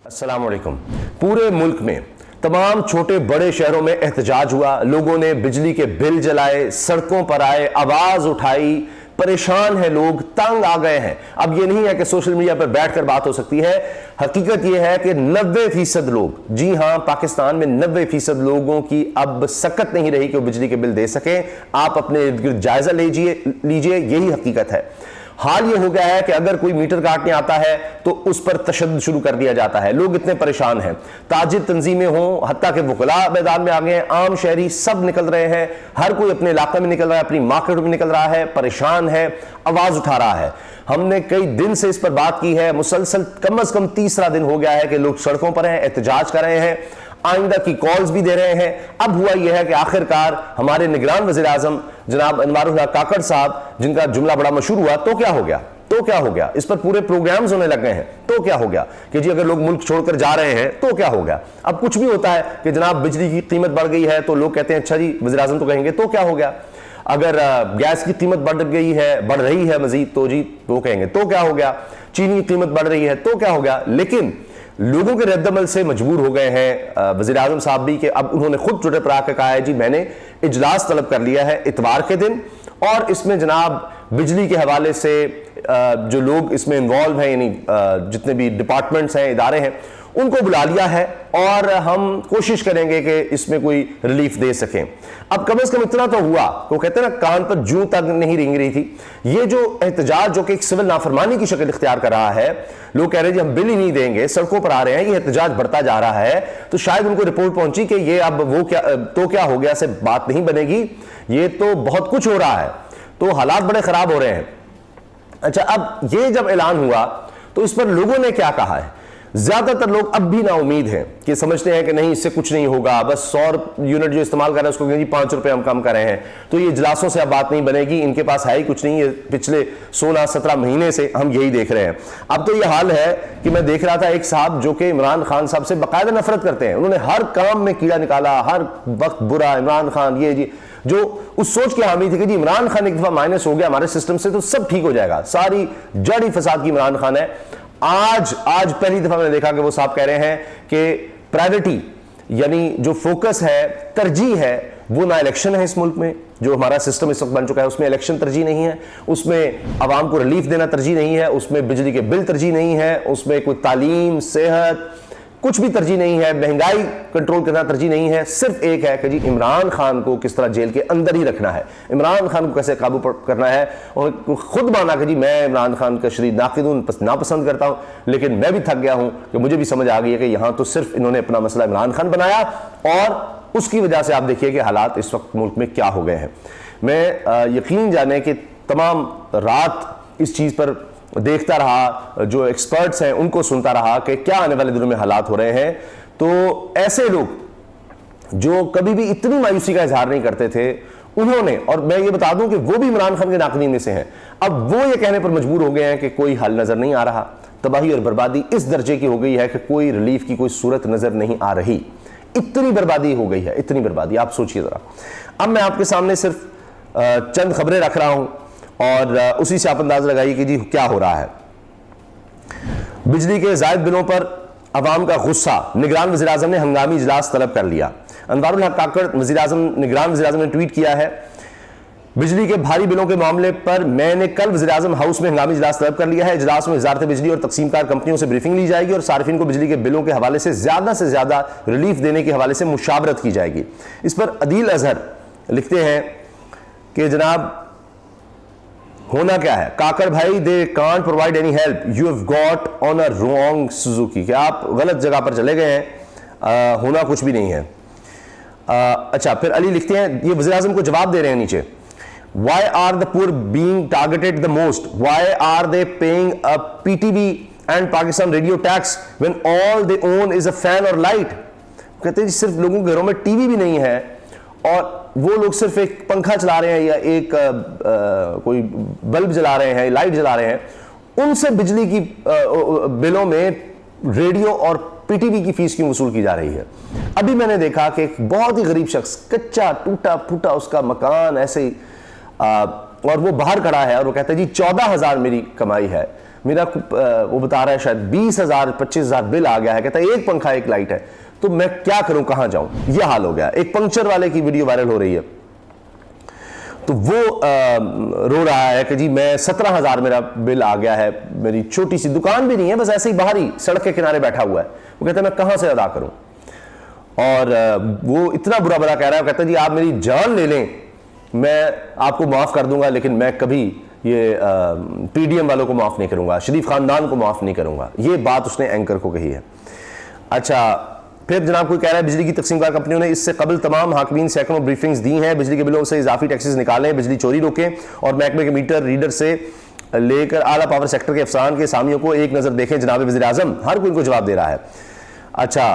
अस्सलाम वालेकुम। पूरे मुल्क में तमाम छोटे बड़े शहरों में एहतजाज हुआ, लोगों ने बिजली के बिल जलाए, सड़कों पर आए, आवाज उठाई, परेशान है लोग, तंग आ गए हैं। अब ये नहीं है कि सोशल मीडिया पर बैठकर बात हो सकती है, हकीकत यह है कि 90% लोग, जी हां, पाकिस्तान में 90% लोगों की अब सकत नहीं रही कि वो बिजली के बिल दे सकें। आप अपने इर्द गिर्द जायजा लीजिए, यही हकीकत है। हाल ये हो गया है कि अगर कोई मीटर काटने आता है तो उस पर तशद्दुद शुरू कर दिया जाता है। लोग इतने परेशान हैं, ताजिर तंजीमें हों, हत्ता के वकला मैदान में आ गए हैं, आम शहरी सब निकल रहे हैं, हर कोई अपने इलाके में निकल रहा है, अपनी मार्केट में निकल रहा है, परेशान है, आवाज उठा रहा है। हमने कई दिन से इस पर बात की है, मुसलसल कम अज कम तीसरा दिन हो गया है कि लोग सड़कों पर हैं, एहतजाज कर रहे हैं, आइंदा की कॉल्स भी दे रहे हैं। अब हुआ यह है कि आखिरकार हमारे निगरान वज़ीर आज़म जनाब अनवारुल हक काकड़ साहब, जिनका जुमला बड़ा मशहूर हुआ, तो क्या हो गया, तो क्या हो गया, इस पर पूरे प्रोग्राम्स होने लग गए हैं, तो क्या हो गया कि जी अगर लोग मुल्क छोड़कर जा रहे हैं तो क्या हो गया। अब कुछ भी होता है कि जनाब बिजली की कीमत बढ़ गई है तो लोग कहते हैं अच्छा जी वज़ीर आज़म तो कहेंगे तो क्या हो गया। अगर गैस की कीमत बढ़ रही है मजीद तो जी तो कहेंगे तो क्या हो गया। चीनी की कीमत बढ़ रही है तो क्या हो गया। लेकिन लोगों के रद्दमल से मजबूर हो गए हैं वज़ीर आज़म साहब भी कि अब उन्होंने खुद ट्विटर पर आकर कहा है जी मैंने इजलास तलब कर लिया है इतवार के दिन, और इसमें जनाब बिजली के हवाले से जो लोग इसमें इन्वॉल्व हैं, यानी जितने भी डिपार्टमेंट्स हैं, इदारे हैं, उनको बुला लिया है और हम कोशिश करेंगे कि इसमें कोई रिलीफ दे सकें। अब कम से कम इतना तो हुआ, वो कहते हैं ना कान पर जूं तक नहीं रेंग रही थी। ये जो एहतजाज जो कि एक सिविल नाफरमानी की शक्ल इख्तियार कर रहा है, लोग कह रहे हैं जी हम बिल ही नहीं देंगे, सड़कों पर आ रहे हैं, ये एहतजाज बढ़ता जा रहा है, तो शायद उनको रिपोर्ट पहुंची कि ये अब वो क्या हो गया से बात नहीं बनेगी, ये तो बहुत कुछ हो रहा है, तो हालात बड़े खराब हो रहे हैं। अच्छा, अब ये जब ऐलान हुआ तो इस पर लोगों ने क्या कहा है। ज्यादातर लोग अब भी ना उम्मीद हैं कि समझते हैं कि नहीं इससे कुछ नहीं होगा, बस 100 यूनिट जो इस्तेमाल कर रहे हैं उसको जी 5 रुपए हम कम कर रहे हैं, तो ये इजलासों से अब बात नहीं बनेगी, इनके पास है ही कुछ नहीं, ये पिछले 16-17 महीने से हम यही देख रहे हैं। अब तो ये हाल है कि मैं देख रहा था एक साहब जो कि इमरान खान साहब से बाकायदा नफरत करते हैं, उन्होंने हर काम में कीड़ा निकाला, हर वक्त बुरा इमरान खान, ये जी जो उस सोच की हामी थी कि जी इमरान खान एक दफा माइनस हो गया हमारे सिस्टम से तो सब ठीक हो जाएगा, सारी जड़ी फसाद की इमरान खान है। आज पहली दफा मैंने देखा कि वो साहब कह रहे हैं कि प्रायोरिटी यानी जो फोकस है, तरजीह है, वो ना इलेक्शन है इस मुल्क में, जो हमारा सिस्टम इस वक्त बन चुका है उसमें इलेक्शन तरजीह नहीं है, उसमें आवाम को रिलीफ देना तरजीह नहीं है, उसमें बिजली के बिल तरजीह नहीं है, उसमें कोई तालीम, सेहत कुछ भी तरजीह नहीं है, महंगाई कंट्रोल करना तरजीह नहीं है। सिर्फ एक है कि जी इमरान खान को किस तरह जेल के अंदर ही रखना है, इमरान खान को कैसे काबू करना है। और खुद माना कि जी मैं इमरान खान का शरीर नापसंद करता हूं, लेकिन मैं भी थक गया हूं कि मुझे भी समझ आ गई है कि यहां तो सिर्फ इन्होंने अपना मसला इमरान खान बनाया और उसकी वजह से आप देखिए कि हालात इस वक्त मुल्क में क्या हो गए हैं। मैं यकीन जाने कि तमाम रात इस चीज़ पर देखता रहा, जो एक्सपर्ट्स हैं उनको सुनता रहा कि क्या आने वाले दिनों में हालात हो रहे हैं। तो ऐसे लोग जो कभी भी इतनी मायूसी का इजहार नहीं करते थे, उन्होंने, और मैं ये बता दूं कि वो भी इमरान खान के नाक़दीन में से हैं, अब वो ये कहने पर मजबूर हो गए हैं कि कोई हल नजर नहीं आ रहा, तबाही और बर्बादी इस दर्जे की हो गई है कि कोई रिलीफ की कोई सूरत नजर नहीं आ रही। इतनी बर्बादी हो गई है, इतनी बर्बादी, आप सोचिए जरा। अब मैं आपके सामने सिर्फ चंद खबरें रख रहा हूं और उसी से आप अंदाजा लगाइए कि जी क्या हो रहा है। बिजली के जायद बिलों पर अवाम का गुस्सा, निगरान वज़ीर आज़म ने हंगामी इजलास तलब कर लिया। अनवारुल हक काकड़ निगरान वज़ीर आज़म ने ट्वीट किया है, बिजली के भारी बिलों के मामले पर मैंने कल वज़ीर आज़म हाउस में हंगामी इजलास तलब कर लिया है। इजलास में वज़ारत बिजली और तकसीमकार कंपनियों से ब्रीफिंग ली जाएगी और सार्फिन को बिजली के बिलों के हवाले से ज्यादा रिलीफ देने के हवाले से मुशावरत की जाएगी। इस पर अदील अजहर लिखते हैं कि जनाब होना क्या है, काकर भाई they can't provide any help, you have got on a wrong Suzuki, कि आप गलत जगह पर चले गए हैं, होना कुछ भी नहीं है। अच्छा, फिर अली लिखते हैं, ये वज़ीर आज़म को जवाब दे रहे हैं नीचे, Why are the poor being targeted the most? Why are they paying a PTV and Pakistan radio tax when all they own is a fan or light? कहते हैं सिर्फ लोगों के घरों में टीवी भी नहीं है और वो लोग सिर्फ एक पंखा चला रहे हैं या एक कोई बल्ब जला रहे हैं, लाइट जला रहे हैं, उनसे बिजली की बिलों में रेडियो और पीटीवी की फीस क्यों वसूल की जा रही है। अभी मैंने देखा कि एक बहुत ही गरीब शख्स, कच्चा टूटा फूटा उसका मकान ऐसे ही, और वो बाहर खड़ा है और वो कहता है जी 14,000 मेरी कमाई है, मेरा वो बता रहा है शायद 20,000 25,000 बिल आ गया है, कहता है एक पंखा एक लाइट है, तो मैं क्या करूं, कहां जाऊं, यह हाल हो गया। एक पंक्चर वाले की वीडियो वायरल हो रही है, तो वो रो रहा है कि जी मैं 17,000 मेरा बिल आ गया है, मेरी छोटी सी दुकान भी नहीं है, बस ऐसे ही बाहर ही सड़क के किनारे बैठा हुआ है। वो कहता है मैं कहां से अदा करूं, और वो इतना बुरा भला कह रहा है, कहता है जी आप मेरी जान ले लें मैं आपको माफ कर दूंगा, लेकिन मैं कभी ये पीडीएम वालों को माफ नहीं करूंगा, शरीफ खानदान को माफ नहीं करूंगा। ये बात उसने एंकर को कही है। अच्छा, फिर जनाब कोई कह रहा है बिजली की तकसीमकार कंपनियों ने इससे कबल तमाम हाकिमीन सैकड़ों ब्रीफिंग्स दी हैं, बिजली के बिलों से इजाफी टैक्सेस निकालें, बिजली चोरी रोकें और महकमे के मीटर रीडर से लेकर आला पावर सेक्टर के अफसरान के सामियों को एक नजर देखें जनाब वज़ीर आज़म। हर कोई इनको जवाब दे रहा है। अच्छा,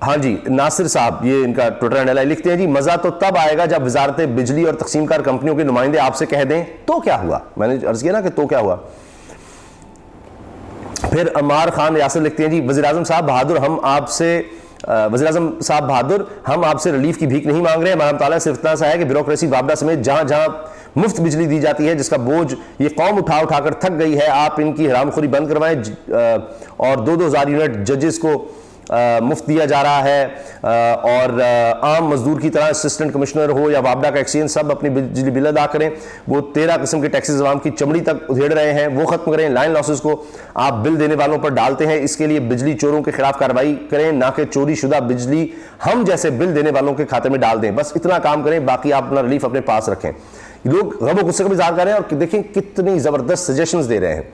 हाँ जी, नासिर साहब ये इनका ट्विटर हैंडल है, लिखते हैं जी मजा तो तब आएगा जब वजारत बिजली और तकसीमकार कंपनियों के नुमाइंदे आपसे कह दें तो क्या हुआ। मैंने अर्ज किया ना कि तो क्या हुआ। फिर अमार खान यासिर लिखते हैं जी वज़ीर आज़म साहब बहादुर हम आपसे वज़ीर आज़म साहब बहादुर हम आपसे रिलीफ की भीख नहीं मांग रहे हैं, हमारा ताला सिर्फ इतना सा है कि ब्यूरोक्रेसी वापडा समेत जहां जहां मुफ्त बिजली दी जाती है जिसका बोझ ये कौम उठा उठाकर थक गई है, आप इनकी हरामखोरी बंद करवाएं और 2-2 हज़ार यूनिट जजेस को मुफ्त दिया जा रहा है, और आम मजदूर की तरह असिस्टेंट कमिश्नर हो या वापडा का एक्सीएन सब अपनी बिजली बिल अदा करें। वो 13 किस्म के टैक्सेस अवाम की चमड़ी तक उधेड़ रहे हैं, वो खत्म करें। लाइन लॉसेस को आप बिल देने वालों पर डालते हैं, इसके लिए बिजली चोरों के खिलाफ कार्रवाई करें, ना कि चोरी शुदा बिजली हम जैसे बिल देने वालों के खाते में डाल दें। बस इतना काम करें, बाकी आप अपना रिलीफ अपने पास रखें। लोग गम और गुस्से का भी इज़हार कर रहे हैं और देखें कितनी जबरदस्त सजेशंस दे रहे हैं।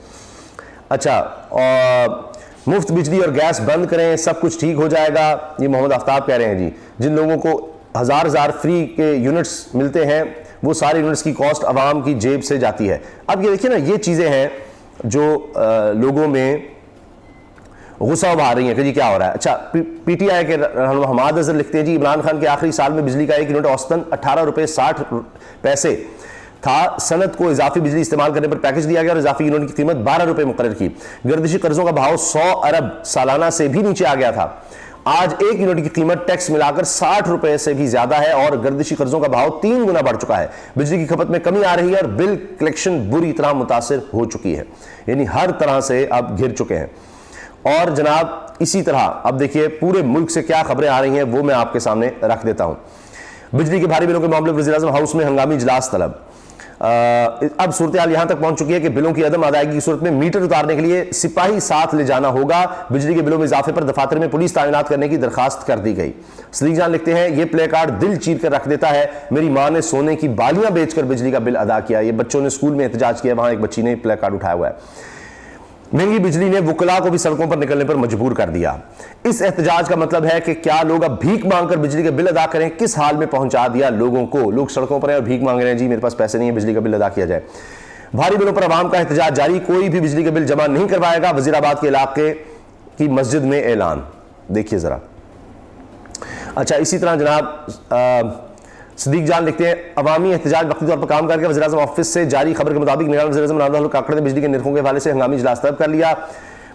अच्छा, और मुफ्त बिजली और गैस बंद करें, सब कुछ ठीक हो जाएगा, ये मोहम्मद आफ्ताब कह रहे हैं जी। जिन लोगों को हज़ार फ्री के यूनिट्स मिलते हैं वो सारे यूनिट्स की कॉस्ट आवाम की जेब से जाती है। अब ये देखिए ना, ये चीज़ें हैं जो लोगों में गुस्सा उभा रही हैं कि जी क्या हो रहा है। अच्छा, पीटीआई के रहनुमा हमाद अजहर लिखते हैं जी इमरान खान के आखिरी साल में बिजली का एक यूनिट औसतन 18 रुपये 60 पैसे था, सनत को इजाफी बिजली इस्तेमाल करने पर पैकेज दिया गया और इजाफी यूनिट की कीमत 12 रुपये मुकर्रर की। गर्दिशी कर्जों का भाव 100 अरब सालाना से भी नीचे आ गया था। आज एक यूनिट की कीमत टैक्स मिलाकर 60 रुपए से भी ज्यादा है और गर्दिशी कर्जों का भाव 3 गुना बढ़ चुका है। बिजली की खपत में कमी आ रही है और बिल कलेक्शन बुरी तरह मुतासिर हो चुकी है, यानी हर तरह से अब घिर चुके हैं। और जनाब इसी तरह अब देखिए पूरे मुल्क से क्या खबरें आ रही हैं वो मैं आपके सामने रख देता हूं। बिजली के भारी बिलों के मामले वज़ीर आज़म हाउस में हंगामी इजलास तलब। अब सूरत हाल यहां तक पहुंच चुकी है कि बिलों की अदम अदायगी की सूरत में मीटर उतारने के लिए सिपाही साथ ले जाना होगा। बिजली के बिलों में इजाफे पर दफातर में पुलिस तैनात करने की दरखास्त कर दी गई। सलीक जान लिखते हैं ये प्ले कार्ड दिल चीर कर रख देता है, मेरी मां ने सोने की बालियां बेचकर बिजली का बिल अदा किया। ये बच्चों ने स्कूल में एहतजाज किया, वहां एक बच्ची ने प्ले कार्ड उठाया हुआ है। महंगी बिजली ने वुकला को भी सड़कों पर निकलने पर मजबूर कर दिया। इस एहतजाज का मतलब है कि क्या लोग अब भीख मांगकर बिजली के बिल अदा करें, किस हाल में पहुंचा दिया लोगों को। लोग सड़कों पर हैं और भीख मांग रहे हैं, जी मेरे पास पैसे नहीं है, बिजली का बिल अदा किया जाए। भारी बिलों पर आवाम का एहतजाज जारी, कोई भी बिजली के बिल जमा नहीं करवाएगा, वजीराबाद के इलाके की मस्जिद में ऐलान। देखिए जरा। अच्छा, इसी तरह जनाब सदीक जान लिखते हैं अवामी एहतजाज वक्ती तौर पर काम करके वज़ीर आज़म ऑफिस से जारी खबर के मुताबिक निगरान वज़ीर आज़म नवाज़ काकड़ ने बिजली के निर्खों के हवाले से हंगामी इजलास तलब कर लिया।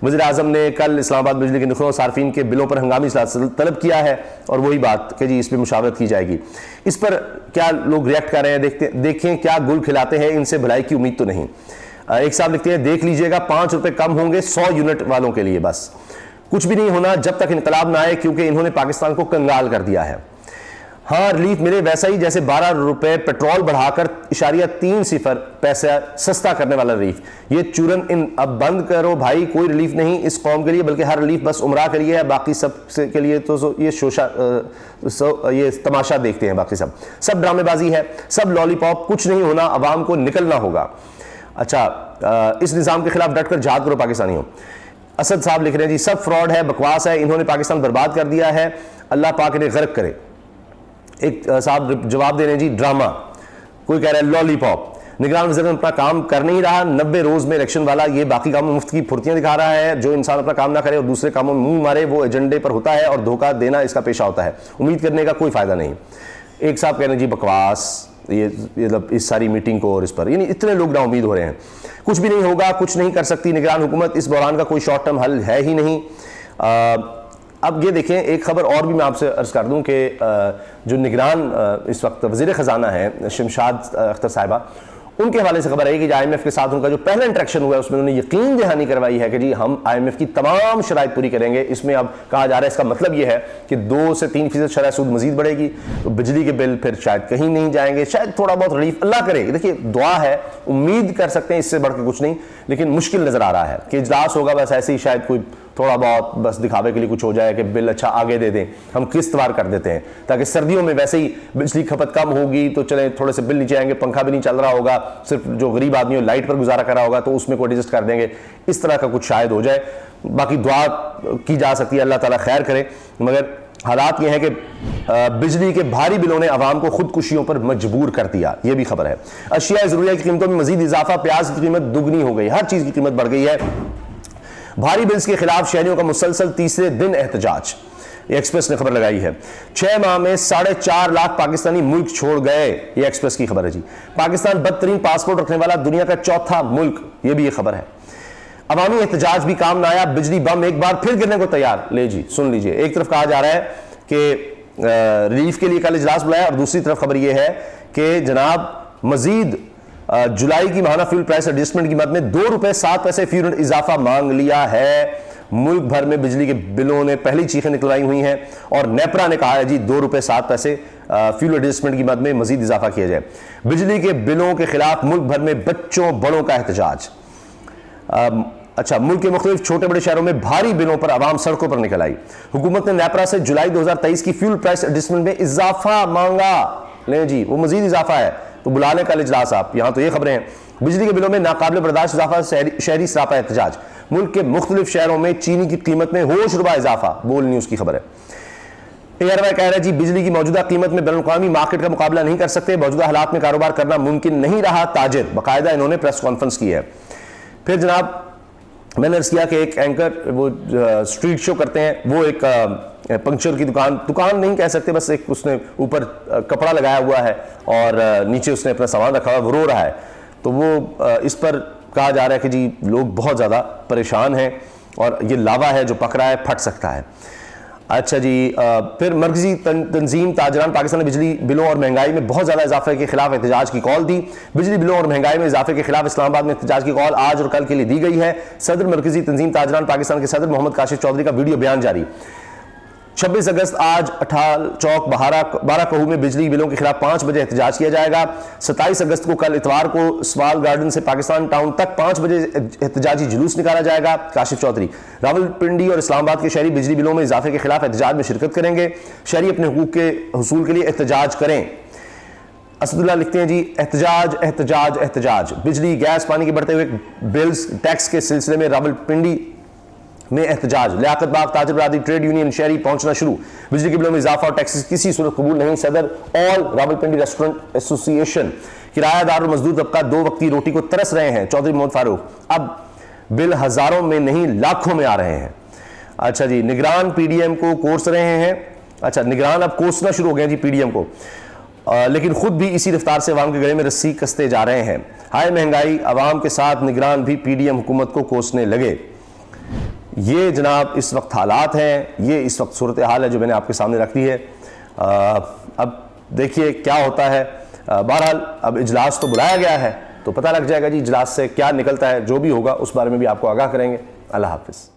वज़ीर आज़म ने कल इस्लामाबाद बिजली के निर्खों और सार्फिन के बिलों पर हंगामी इजलास तलब किया है और वही बात कि जी इस पर मुशावरत की जाएगी। इस पर क्या लोग रिएक्ट कर रहे हैं, देखें क्या गुल खिलाते हैं, इनसे भलाई की उम्मीद तो नहीं। एक साहब लिखते हैं देख लीजिएगा 5 रुपये कम होंगे 100 यूनिट वालों के लिए, बस कुछ भी नहीं होना जब तक इनकलाब ना आए, क्योंकि इन्होंने पाकिस्तान को कंगाल कर दिया है। हाँ, रिलीफ मिले वैसा ही जैसे 12 रुपए पेट्रोल बढ़ाकर .30 पैसा सस्ता करने वाला रिलीफ। ये चूरन इन अब बंद करो भाई, कोई रिलीफ नहीं इस कौम के लिए, बल्कि हर रिलीफ बस उमरा के लिए है, बाकी सब के लिए तो ये ये तमाशा देखते हैं, बाकी सब ड्रामेबाजी है, सब लॉलीपॉप, कुछ नहीं होना, आवाम को निकलना होगा। अच्छा, इस निज़ाम के खिलाफ डट कर जहाद करो पाकिस्तानियों। असद साहब लिख रहे हैं जी सब फ्रॉड है, बकवास है, इन्होंने पाकिस्तान बर्बाद कर दिया है, अल्लाह पाक इन्हें गर्क करे। एक साहब जवाब दे रहे हैं जी ड्रामा। कोई कह रहा है लॉलीपॉप। निगरान वज़ीर अपना काम कर नहीं रहा, 90 रोज में इलेक्शन वाला ये बाकी कामों में मुफ्त की फुर्तियां दिखा रहा है। जो इंसान अपना काम ना करे और दूसरे कामों में मुंह मारे वो एजेंडे पर होता है और धोखा देना इसका पेशा होता है, उम्मीद करने का कोई फायदा नहीं। एक साहब कह रहे हैं जी बकवास, ये मतलब इस सारी मीटिंग को और इस पर, यानी इतने लोग ना उम्मीद हो रहे हैं। कुछ भी नहीं होगा, कुछ नहीं कर सकती निगरान हुकूमत, इस बहरान का कोई शॉर्ट टर्म हल है ही नहीं। अब ये देखें, एक खबर और भी मैं आपसे अर्ज कर दूं कि जो निगरान इस वक्त वज़ीर ख़जाना है शमशाद अख्तर साहिबा, उनके हवाले से खबर है कि IMF के साथ उनका जो पहला इंटरेक्शन हुआ है उसमें उन्होंने यकीन दहानी करवाई है कि जी हम IMF की तमाम शराइत पूरी करेंगे। इसमें अब कहा जा रहा है, इसका मतलब यह है कि 2 से 3% शरह सूद मजीद बढ़ेगी, तो बिजली के बिल फिर शायद कहीं नहीं जाएंगे, शायद थोड़ा बहुत रिलीफ अल्लाह करे। देखिए दुआ है, उम्मीद कर सकते हैं, इससे बढ़ के कुछ नहीं, लेकिन मुश्किल नजर आ रहा है कि इजलास होगा बस ऐसे ही, शायद कोई थोड़ा बहुत बस दिखावे के लिए कुछ हो जाए कि बिल अच्छा आगे दे दें, हम किस्तवार कर देते हैं, ताकि सर्दियों में वैसे ही बिजली खपत कम होगी तो चले थोड़े से बिल नीचे आएंगे, पंखा भी नहीं चल रहा होगा, सिर्फ जो गरीब आदमी लाइट पर गुजारा कर रहा होगा तो उसमें कोई एडजस्ट कर देंगे, इस तरह का कुछ शायद हो जाए। बाकी दुआ की जा सकती है, अल्लाह ताला खैर करे। मगर हालात ये हैं कि बिजली के भारी बिलों ने आवाम को खुदकुशियों पर मजबूर कर दिया, यह भी खबर है। अशिया ज़रूरिया की कीमतों में मजीद इजाफा, प्याज की कीमत दुगनी हो गई, हर चीज़ की कीमत बढ़ गई है। भारी बिल्स के खिलाफ शहरियों का मुसलसल तीसरे दिन एहतजाज, एक्सप्रेस ने खबर लगाई है। 6 माह में 4.5 लाख पाकिस्तानी मुल्क छोड़ गए, ये एक्सप्रेस की खबर है जी। पाकिस्तान बदतरीन पासपोर्ट रखने वाला दुनिया का चौथा मुल्क, ये भी ये खबर है। अवामी एहतजाज भी काम ना आया, बिजली बम एक बार फिर गिरने को तैयार। ले जी सुन लीजिए, एक तरफ कहा जा रहा है कि रिलीफ के लिए कल इजलास बुलाया, और दूसरी तरफ खबर यह है कि जनाब मजीद जुलाई की माहाना फ्यूल प्राइस एडजस्टमेंट की मद में ₹2.07 फी यूनिट इजाफा मांग लिया है। मुल्क भर में बिजली के बिलों ने पहली चीखें निकलवाई हुई हैं, और नेपरा ने कहा है जी ₹2.07 फ्यूल एडजस्टमेंट की मद में मजीद इजाफा किया जाए। बिजली के बिलों के खिलाफ मुल्क भर में बच्चों बड़ों का एहतजाज। अच्छा, मुल्क के मुख्तलिफ छोटे बड़े शहरों में भारी बिलों पर आवाम सड़कों पर निकल आई। हुकूमत ने नेपरा से जुलाई 2023 की फ्यूल प्राइस एडजस्टमेंट में इजाफा मांगा। ले जी, वो मजीद इजाफा है तो बुला लें कल इजलास आप। यहां तो ये खबरें हैं, बिजली के बिलों में नाकाबिल बर्दाश्त इजाफा, शहरी सरापा एहतजाज। मुल्क के मुख्तलिफ शहरों में चीनी की कीमत में होशरुबा इजाफा, बोल न्यूज की खबर है। एयरवाई कह रहा है जी बिजली की मौजूदा कीमत में बैनुल-अक़वामी मार्केट का मुकाबला नहीं कर सकते, मौजूदा हालात में कारोबार करना मुमकिन नहीं रहा। ताजिर बाकायदा इन्होंने प्रेस कॉन्फ्रेंस की है। फिर जनाब मैंने अर्ज़ किया कि एक एंकर वो स्ट्रीट शो करते हैं, वो एक पंक्चर की दुकान नहीं कह सकते, बस एक उसने ऊपर कपड़ा लगाया हुआ है और नीचे उसने अपना सामान रखा हुआ, वो रो रहा है। तो वो इस पर कहा जा रहा है कि जी लोग बहुत ज़्यादा परेशान हैं और ये लावा है जो पक रहा है, फट सकता है। अच्छा जी, फिर मरकजी तंजीम ताजरान पाकिस्तान ने बिजली बिलों और महंगाई में बहुत ज़्यादा इजाफे के खिलाफ एहतजाज की कॉल दी। बिजली बिलों और महंगाई में इजाफे के खिलाफ इस्लामाबाद में एहतजाज की कॉल आज और कल के लिए दी गई है। सदर मरकजी तंजीम ताजरान पाकिस्तान के सदर मोहम्मद काशिफ चौधरी का वीडियो बयान जारी। 26 अगस्त आज अठाल चौक बारह कहू में बिजली बिलों के खिलाफ 5 बजे एहतजाज किया जाएगा। 27 अगस्त को कल इतवार को सवाल गार्डन से पाकिस्तान टाउन तक 5 बजे एहतजाजी जुलूस निकाला जाएगा। काशिफ चौधरी रावलपिंडी और इस्लामाबाद के शहरी बिजली बिलों में इजाफे के खिलाफ एहतजाज में शिरकत करेंगे। शहरी अपने हुकूक के हुसूल के लिए एहतजाज करें। असदुल्ला लिखते हैं जी एहतजाज एहतजाज एहतजाज, बिजली गैस पानी के बढ़ते हुए बिल्स टैक्स के सिलसिले में रावलपिंडी में एहतजाज। लियाकत बाग ताजर बरादरी ट्रेड यूनियन शहरी पहुंचना शुरू। बिजली के बिलों में इजाफा और टैक्सेस किसी सूरत कबूल नहीं। सदर ऑल रावलपिंडी रेस्टोरेंट एसोसिएशन। किरायादार और मजदूर तबका 2 वक्त की रोटी को तरस रहे हैं। चौधरी मोहम्मद फारूक। अब बिल हजारों में नहीं लाखों में आ रहे हैं। अच्छा जी, निगरान पीडीएम को कोर्स रहे हैं। अच्छा, निगरान अब कोसना शुरू हो गए जी पीडीएम को, लेकिन खुद भी इसी रफ्तार से अवाम के गले में रस्सी कसते जा रहे हैं। हाई महंगाई अवाम के साथ निगरान भी पीडीएम हुकूमत को कोसने लगे। ये जनाब इस वक्त हालात हैं, ये इस वक्त सूरत हाल है जो मैंने आपके सामने रख दी है। अब देखिए क्या होता है। बहरहाल अब इजलास तो बुलाया गया है, तो पता लग जाएगा जी इजलास से क्या निकलता है। जो भी होगा उस बारे में भी आपको आगाह करेंगे। अल्लाह हाफिज़।